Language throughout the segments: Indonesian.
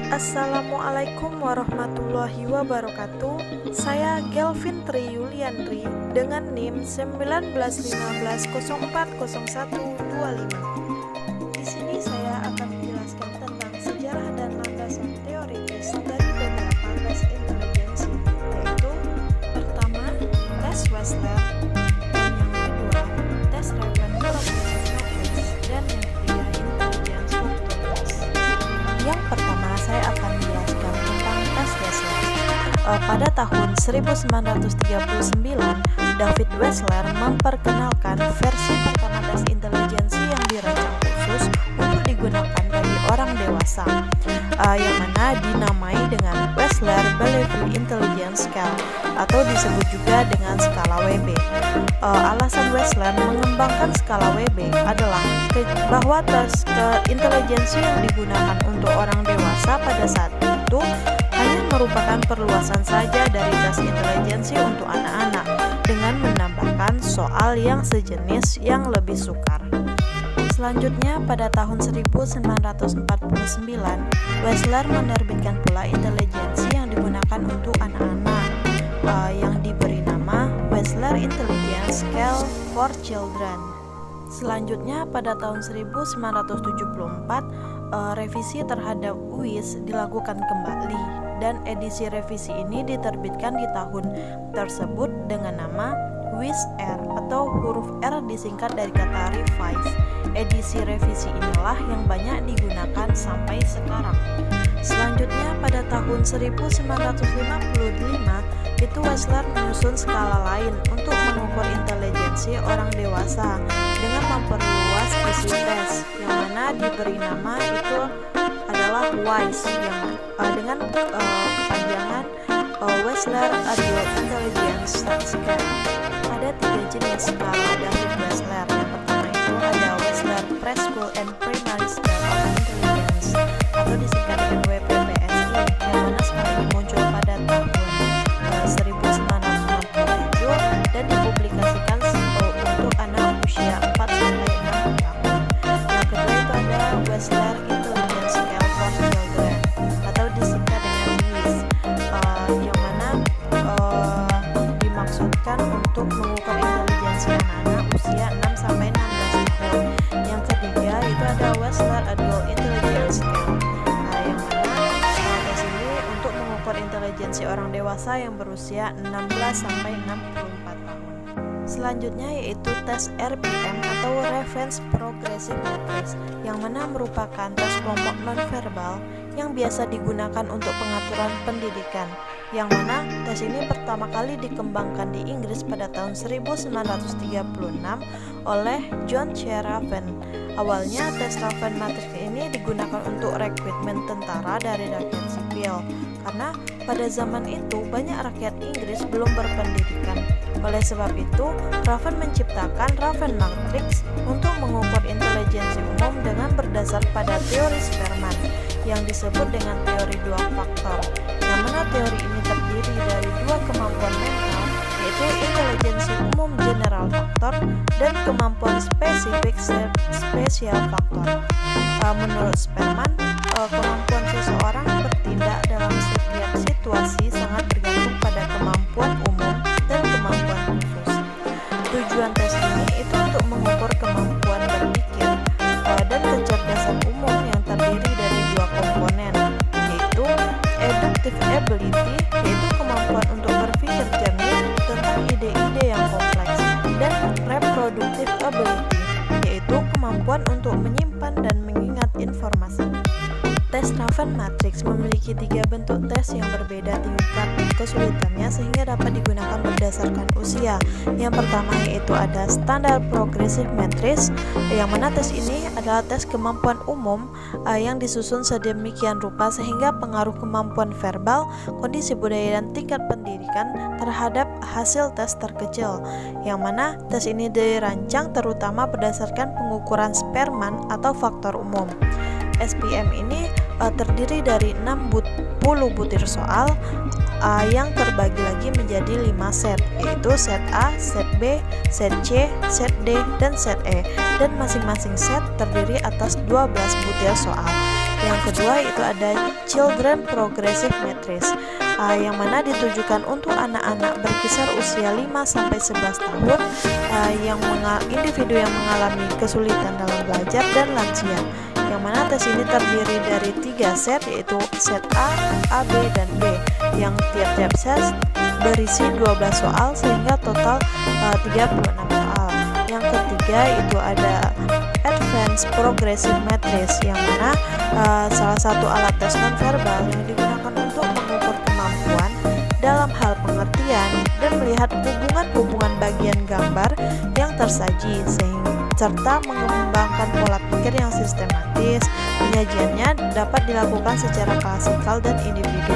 Assalamualaikum warahmatullahi wabarakatuh. Saya Gelvin Tri Yuliandri dengan NIM 1915040125. Di sini saya akan menjelaskan tentang sejarah dan landasan teoritis dari beberapa tes intelijensi, yaitu pertama, tes Wechsler, dan yang kedua, tes Raven-Progressive Matrix, dan yang ketiga, intelligence factors. Yang pertama, saya akan menjelaskan tentang tes Wechsler. Pada tahun 1939, David Wechsler memperkenalkan versi pertama tes intelijensi yang dirancang khusus untuk digunakan bagi orang dewasa, yang mana dinamai dengan Wechsler-Bellevue Intelligence Scale atau disebut juga dengan skala WB. Alasan Wechsler mengembangkan skala WB adalah bahwa tes intelijensi yang digunakan untuk orang dewasa pada saat itu hanya merupakan perluasan saja dari tes intelijensi untuk anak-anak dengan menambahkan soal yang sejenis yang lebih sukar. Selanjutnya, pada tahun 1949, Wechsler menerbitkan pula intelijensi yang digunakan untuk anak-anak, yang diberi nama Wechsler Intelligence Scale for Children. Selanjutnya, pada tahun 1974, revisi terhadap WIS dilakukan kembali, dan edisi revisi ini diterbitkan di tahun tersebut dengan nama WIS R atau huruf R disingkat dari kata revise. Edisi revisi inilah yang banyak digunakan sampai sekarang. Selanjutnya, pada tahun 1955 itu Wechsler menyusun skala lain untuk mengukur intelijensi orang dewasa dengan memperluas isi tes, yang mana diberi nama itu adalah WISE, yang dengan kepanjangan Wechsler Adult Intelligence Scale. Ada 3 jenis skala David Wechsler. Yang pertama itu ada Wechsler Preschool and Primary Scale of Intelligence atau disingkat dengan WPPSI, yang mana skala ini muncul pada tahun 1967 dan dipublikasikan untuk anak usia 4-6 tahun. Yang kedua itu ada Wechsler Intelligence Scale for Children atau disingkat dengan WIS, yang mana dimaksudkan untuk mengukur intelijensi anak-anak usia 6-16 tahun. Yang ketiga itu ada Wechsler Adult Intelligence Scale, yang mana tes ini untuk mengukur intelijensi orang dewasa yang berusia 16-64 tahun. Selanjutnya yaitu tes RPM atau Revenge Progressive Matrix, yang mana merupakan tes kelompok nonverbal yang biasa digunakan untuk pengaturan pendidikan, yang mana tes ini pertama kali dikembangkan di Inggris pada tahun 1936 oleh John C. Raven. Awalnya tes Raven Matrix ini digunakan untuk rekrutmen tentara dari rakyat sipil, karena pada zaman itu banyak rakyat Inggris belum berpendidikan. Oleh sebab itu, Raven menciptakan Raven Matrix untuk mengukur intelijensi umum dengan berdasar pada teori Spearman yang disebut dengan teori 2 faktor, yang mana teori ini terdiri dari 2 kemampuan mental, yaitu intelijensi umum general faktor dan kemampuan spesifik spesial faktor. Menurut Spearman, kemampuan seseorang bertindak dalam setiap situasi sangat bergantung pada kemampuan umum dan kemampuan khusus. Tujuan tes ini itu untuk mengukur kemampuan berpikir dan kecerdasan umum yang terdiri dari 2 komponen, yaitu educative ability, yaitu kemampuan untuk berpikir jernih tentang ide-ide yang kompleks, dan reproductive ability, yaitu kemampuan untuk menyimpan dan mengingat informasi. Tes Raven Matrix memiliki 3 bentuk tes yang berbeda tingkat kesulitannya sehingga dapat digunakan berdasarkan usia. Yang pertama yaitu ada Standard Progressive Matrix, yang mana tes ini adalah tes kemampuan umum yang disusun sedemikian rupa sehingga pengaruh kemampuan verbal, kondisi budaya dan tingkat pendidikan terhadap hasil tes terkecil. Yang mana tes ini dirancang terutama berdasarkan pengukuran Spearman atau faktor umum. SPM ini terdiri dari 60 butir soal yang terbagi lagi menjadi 5 set, yaitu set A, set B, set C, set D, dan set E, dan masing-masing set terdiri atas 12 butir soal. Yang kedua itu ada Children Progressive Matrix, yang mana ditujukan untuk anak-anak berkisar usia 5-11 tahun, individu yang mengalami kesulitan dalam belajar dan lansia. Yang mana tes ini terdiri dari 3 set, yaitu set A, B, dan B, yang tiap-tiap set berisi 12 soal sehingga total 36 soal. Yang ketiga itu ada Advanced Progressive Matrix, yang mana salah satu alat tes nonverbal yang digunakan untuk mengukur kemampuan dalam hal pengertian dan melihat hubungan-hubungan bagian gambar yang tersaji, serta mengembangkan pola pikir yang sistematis. Penyajiannya dapat dilakukan secara klasikal dan individu,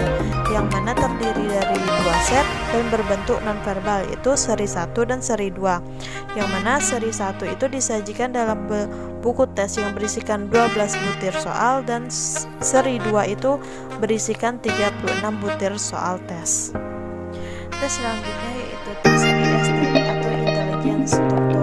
yang mana terdiri dari 2 set dan berbentuk nonverbal, yaitu seri 1 dan seri 2. Yang mana seri 1 itu disajikan dalam buku tes yang berisikan 12 butir soal, dan seri 2 itu berisikan 36 butir soal tes. Tes selanjutnya yaitu tes IST atau Intelligence Struktur.